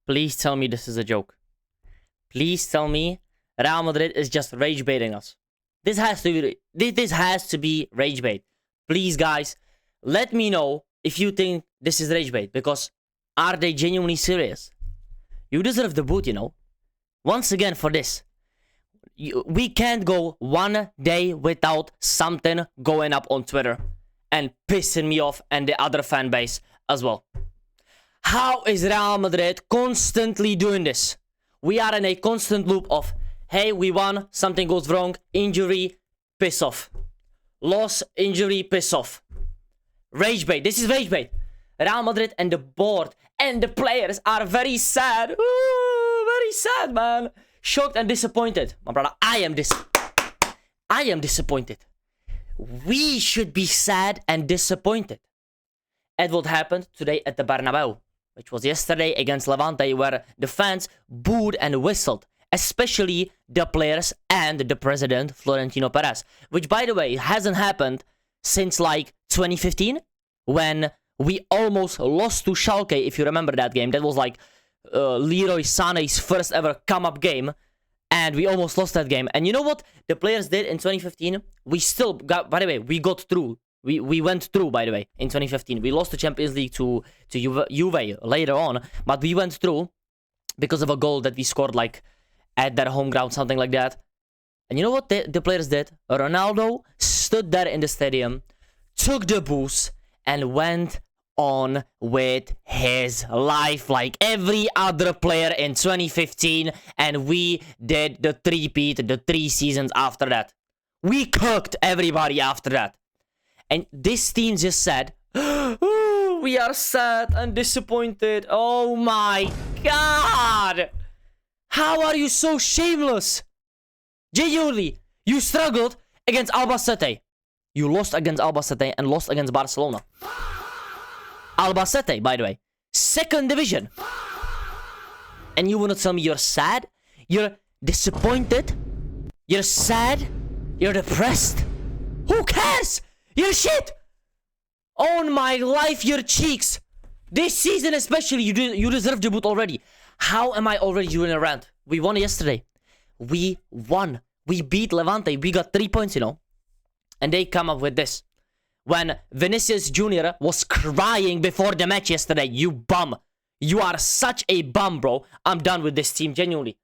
Please tell me this is a joke. Please tell me Real Madrid is just rage baiting us. This has to be rage bait. Please, guys, let me know if you think this is rage bait, because are they genuinely serious? You deserve the boot, you know. Once again, for this, we can't go one day without something going up on Twitter and pissing me off and the other fan base as well. How is Real Madrid constantly doing this? We are in a constant loop of, hey, we won, something goes wrong, injury, piss off. Loss, injury, piss off. Rage bait. This is rage bait. Real Madrid and the board and the players are very sad. Ooh, very sad, man. Shocked and disappointed. My brother, I am disappointed. We should be sad and disappointed at what happened today at the Bernabeu, which was yesterday against Levante, where the fans booed and whistled, especially the players and the president, Florentino Perez, which, by the way, hasn't happened since like 2015, when we almost lost to Schalke, if you remember that game. That was like Leroy Sané's first ever come-up game, and we almost lost that game. And you know what the players did in 2015? We still got, by the way, we got through. We went through, by the way, in 2015. We lost the Champions League to Juve later on, but we went through because of a goal that we scored like at their home ground, something like that. And you know what the players did? Ronaldo stood there in the stadium, took the boost, and went on with his life like every other player in 2015, and we did the three-peat the 3 seasons after that. We cooked everybody after that. And this team just said, oh, we are sad and disappointed. Oh my god! How are you so shameless? Genuinely, you struggled against Albacete. You lost against Albacete and lost against Barcelona. Albacete, by the way, 2nd division. And you wanna tell me you're sad? You're disappointed? You're sad? You're depressed? Who cares? You're shit! On my life, your cheeks. This season especially, you deserve the boot already. How am I already doing a rant? We won yesterday. We won. We beat Levante. We got 3 points, you know. And they come up with this. When Vinicius Jr. was crying before the match yesterday. You bum. You are such a bum, bro. I'm done with this team, genuinely.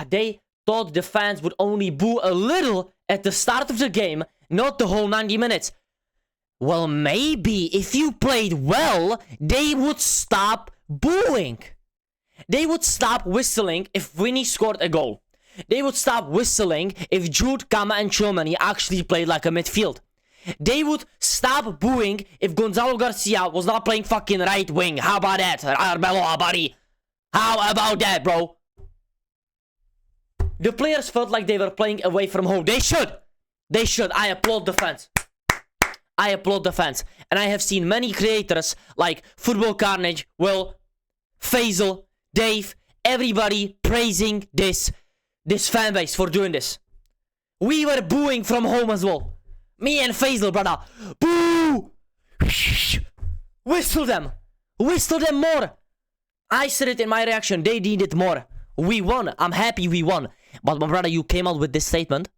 They thought the fans would only boo a little at the start of the game, not the whole 90 minutes. Well, maybe if you played well, they would stop booing. They would stop whistling if Vinny scored a goal. They would stop whistling if Jude, Kama, and Tchouaméni actually played like a midfield. They would stop booing if Gonzalo Garcia was not playing fucking right wing. How about that, Arbelo Abari? How about that, bro? The players felt like they were playing away from home. They should. They should. I applaud the fans. I applaud the fans. And I have seen many creators like Football Carnage, Will, Faisal, Dave, everybody praising this fan base for doing this. We were booing from home as well. Me and Faisal, brother. Boo! Whistle them. Whistle them more. I said it in my reaction. They needed more. We won. I'm happy we won. But my brother, you came out with this statement.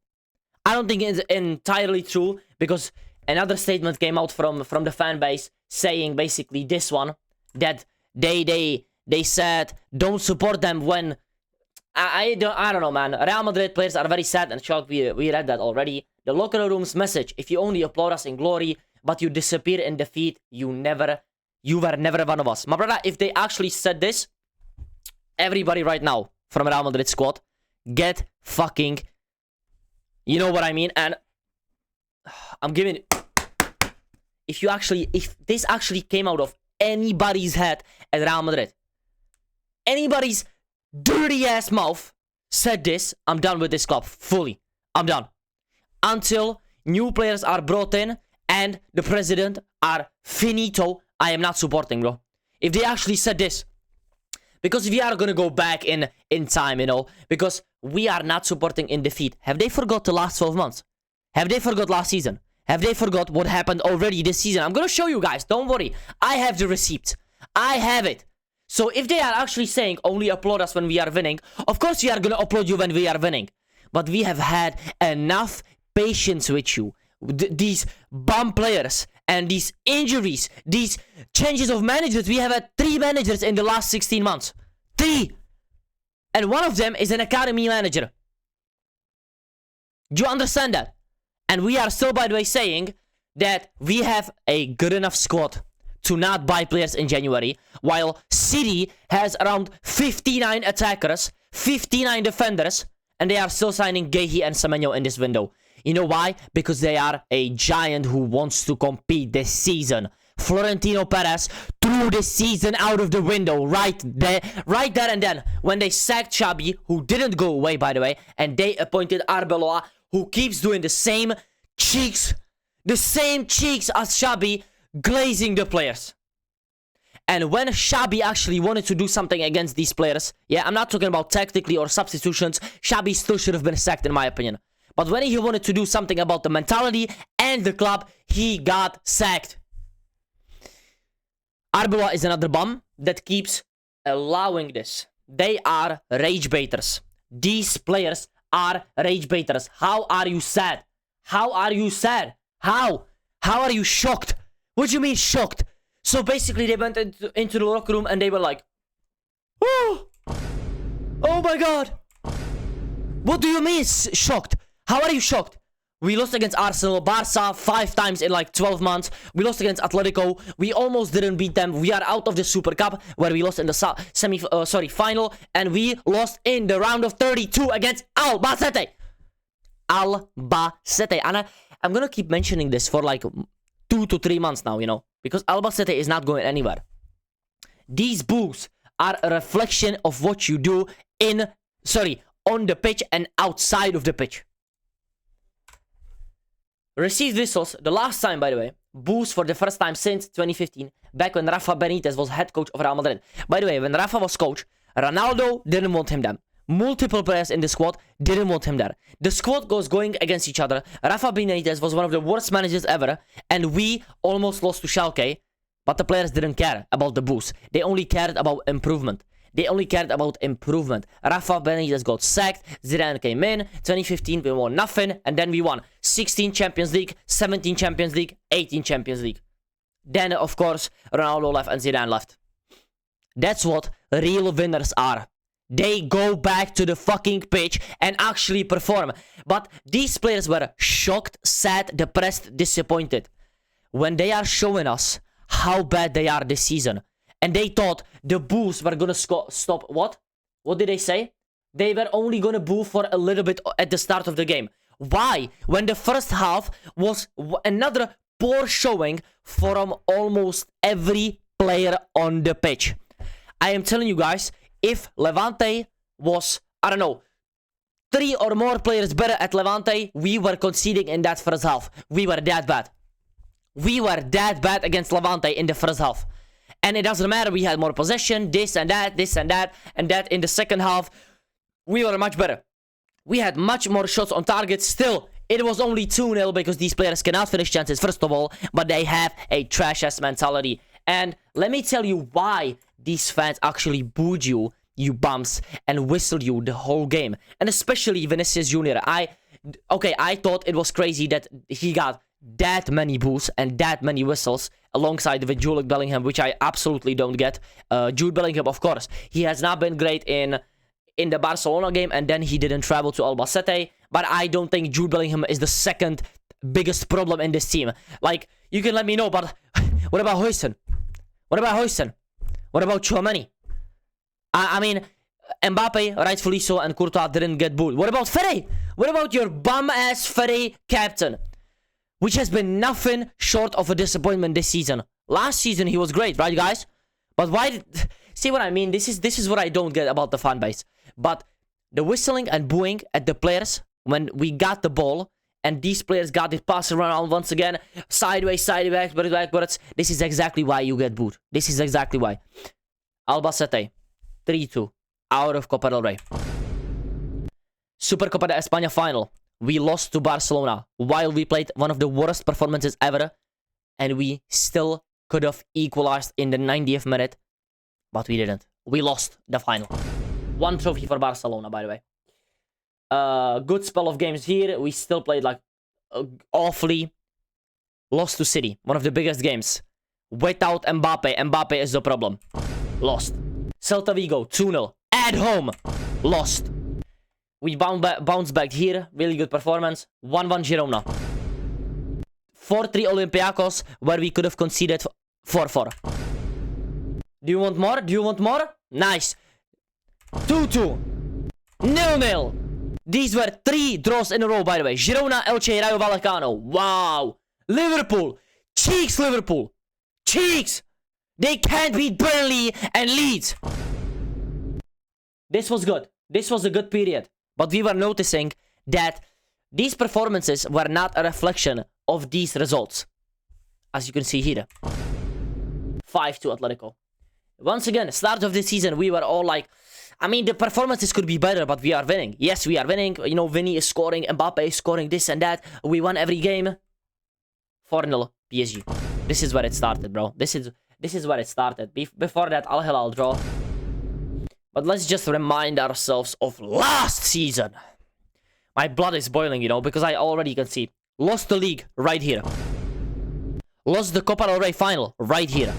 I don't think it's entirely true, because another statement came out from the fan base saying basically this one, that they said don't support them when I don't know, man. Real Madrid players are very sad and shocked. We read that already. The locker room's message: if you only applaud us in glory, but you disappear in defeat, you were never one of us. My brother, if they actually said this, everybody right now from Real Madrid squad, get fucking, you know what I mean? And I'm giving, if this actually came out of anybody's head at Real Madrid, anybody's dirty ass mouth said this, I'm done with this club fully. I'm done. Until new players are brought in and the president are finito, I am not supporting, bro. If they actually said this, because we are gonna go back in time, you know, because we are not supporting in defeat. Have they forgot the last 12 months? Have they forgot last season? Have they forgot what happened already this season? I'm gonna show you guys, don't worry. I have the receipts. I have it. So if they are actually saying only applaud us when we are winning, of course we are gonna applaud you when we are winning. But we have had enough patience with you. These bum players and these injuries, these changes of managers. We have had 3 managers in the last 16 months. 3! And one of them is an academy manager. Do you understand that? And we are still, by the way, saying that we have a good enough squad to not buy players in January, while City has around 59 attackers, 59 defenders, and they are still signing Gehi and Semenyo in this window. You know why? Because they are a giant who wants to compete this season. Florentino Perez threw the season out of the window right there and then, when they sacked Xabi, who didn't go away, by the way, and they appointed Arbeloa, who keeps doing the same cheeks as Xabi, glazing the players. And when Xabi actually wanted to do something against these players, yeah, I'm not talking about tactically or substitutions, Xabi still should have been sacked in my opinion. But when he wanted to do something about the mentality and the club, he got sacked. Arbeloa is another bum that keeps allowing this. They are rage baiters. These players are rage baiters. How are you sad? How are you sad? How? How are you shocked? What do you mean shocked? So basically they went into the locker room and they were like, oh my god. What do you mean shocked? How are you shocked? We lost against Arsenal, Barca 5 times in like 12 months. We lost against Atletico. We almost didn't beat them. We are out of the Super Cup where we lost in the final, and we lost in the round of 32 against Albacete. Albacete. And I'm gonna keep mentioning this for like 2 to 3 months now, you know, because Albacete is not going anywhere. These boos are a reflection of what you do on the pitch and outside of the pitch. Received whistles, the last time, by the way, boos for the first time since 2015, back when Rafa Benitez was head coach of Real Madrid. By the way, when Rafa was coach, Ronaldo didn't want him there. Multiple players in the squad didn't want him there. The squad goes going against each other. Rafa Benitez was one of the worst managers ever, and we almost lost to Schalke, but the players didn't care about the boos. They only cared about improvement. Rafa Benitez got sacked, Zidane came in, 2015 we won nothing, and then we won 16 Champions League, 17 Champions League, 18 Champions League. Then, of course, Ronaldo left and Zidane left. That's what real winners are. They go back to the fucking pitch and actually perform. But these players were shocked, sad, depressed, disappointed when they are showing us how bad they are this season. And they thought the boos were gonna stop. What? What did they say? They were only gonna boo for a little bit at the start of the game. Why? When the first half was another poor showing from almost every player on the pitch. I am telling you guys, if Levante was, I don't know, 3 or more players better at Levante, we were conceding in that first half. We were that bad. We were that bad against Levante in the first half. And it doesn't matter, we had more possession, this and that, and that in the second half. We were much better. We had much more shots on target. Still, it was only 2-0 because these players cannot finish chances, first of all, but they have a trash-ass mentality. And let me tell you why these fans actually booed you, you bums, and whistled you the whole game. And especially Vinicius Jr. I thought it was crazy that he got that many boos and that many whistles alongside with Jude Bellingham, which I absolutely don't get. Jude Bellingham, of course, he has not been great in the Barcelona game, and then he didn't travel to Albacete. But I don't think Jude Bellingham is the second biggest problem in this team. Like, you can let me know, but what about Huijsen? What about Huijsen? What about Tchouaméni? I mean, Mbappe, rightfully so, and Courtois didn't get booed. What about Ferre? What about your bum-ass Ferre captain? Which has been nothing short of a disappointment this season. Last season he was great, right guys? But why see what I mean? This is what I don't get about the fan base. But the whistling and booing at the players when we got the ball and these players got it passed around once again, sideways, backwards. This is exactly why you get booed. This is exactly why. Albacete, 3-2, out of Copa del Rey. Supercopa de España final. We lost to Barcelona while we played one of the worst performances ever, and we still could have equalized in the 90th minute. But we didn't. We lost the final. 1 trophy for Barcelona, by the way. Good spell of games here. We still played like awfully. Lost to City. One of the biggest games. Without Mbappe. Mbappe is the problem. Lost. Celta Vigo, 2-0. At home. Lost. We bounced back here. Really good performance. 1-1 Girona. 4-3 Olympiacos, where we could have conceded 4-4. Do you want more? Do you want more? Nice. 2-2. 0-0. These were 3 draws in a row, by the way. Girona, Elche, Rayo Vallecano. Wow. Liverpool. Cheeks, Liverpool. Cheeks. They can't beat Burnley and Leeds. This was good. This was a good period. But we were noticing that these performances were not a reflection of these results. As you can see here. 5-2 Atletico. Once again, start of the season, we were all like, I mean, the performances could be better, but we are winning. Yes, we are winning. You know, Vinny is scoring, Mbappe is scoring, this and that. We won every game. 4-0 PSG. This is where it started, bro. This is where it started. Before that, Al Hilal draw. But let's just remind ourselves of last season. My blood is boiling, you know, because I already can see. Lost the league right here. Lost the Copa del Rey final right here.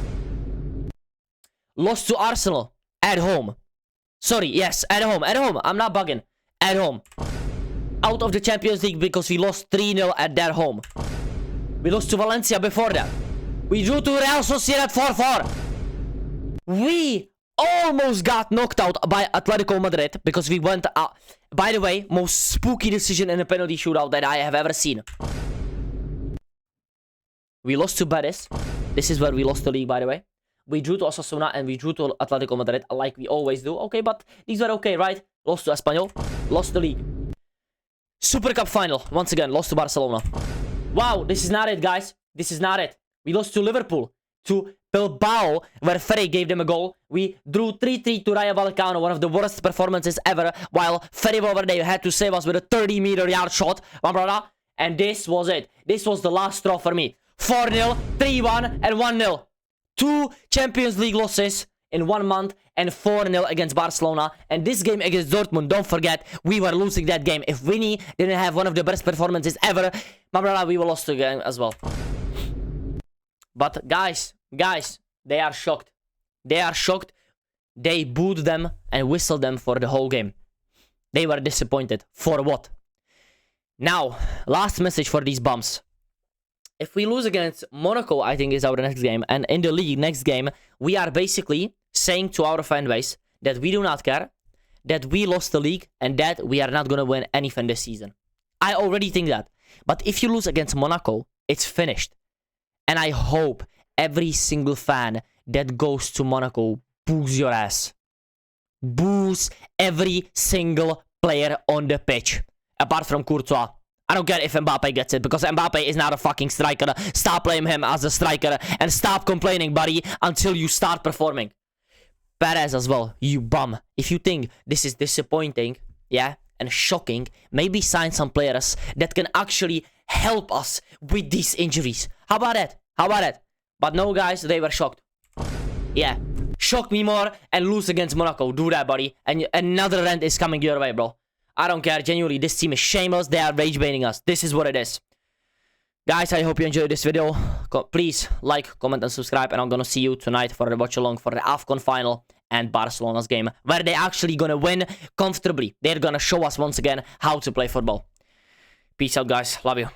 Lost to Arsenal at home. Sorry, yes, at home. At home. I'm not bugging. At home. Out of the Champions League because we lost 3-0 at their home. We lost to Valencia before that. We drew to Real Sociedad 4-4. We almost got knocked out by Atletico Madrid because we went out. By the way, most spooky decision in a penalty shootout that I have ever seen. We lost to Betis. This is where we lost the league, by the way. We drew to Osasuna and we drew to Atletico Madrid like we always do. Okay, but these were okay, right? Lost to Espanyol. Lost the league. Super Cup final. Once again, lost to Barcelona. Wow, this is not it, guys. This is not it. We lost to Liverpool. To Bilbao, where Ferry gave them a goal. We drew 3-3 to Rayo Vallecano, one of the worst performances ever, while Ferry over there had to save us with a 30-meter yard shot, my brother. And this was it. This was the last straw for me. 4-0, 3-1, and 1-0. 2 Champions League losses in 1 month and 4-0 against Barcelona. And this game against Dortmund, don't forget, we were losing that game. If Vinny didn't have one of the best performances ever, my brother, we were lost the game as well. But guys, they are shocked. They are shocked. They booed them and whistled them for the whole game. They were disappointed. For what? Now, last message for these bums. If we lose against Monaco, I think is our next game. And in the league, next game, we are basically saying to our fan base that we do not care, that we lost the league, and that we are not going to win anything this season. I already think that. But if you lose against Monaco, it's finished. And I hope every single fan that goes to Monaco boos your ass. Boos every single player on the pitch. Apart from Courtois. I don't care if Mbappe gets it, because Mbappe is not a fucking striker. Stop playing him as a striker and stop complaining, buddy, until you start performing. Perez as well, you bum. If you think this is disappointing, yeah, and shocking, maybe sign some players that can actually help us with these injuries. How about that? How about that? But no, guys, they were shocked. Yeah, shock me more and lose against Monaco. Do that, buddy. And another rant is coming your way, bro. I don't care. Genuinely, this team is shameless. They are rage baiting us. This is what it is. Guys, I hope you enjoyed this video. Please like, comment, and subscribe. And I'm gonna see you tonight for the watch along for the AFCON final and Barcelona's game, where they're actually gonna win comfortably. They're gonna show us once again how to play football. Peace out, guys. Love you.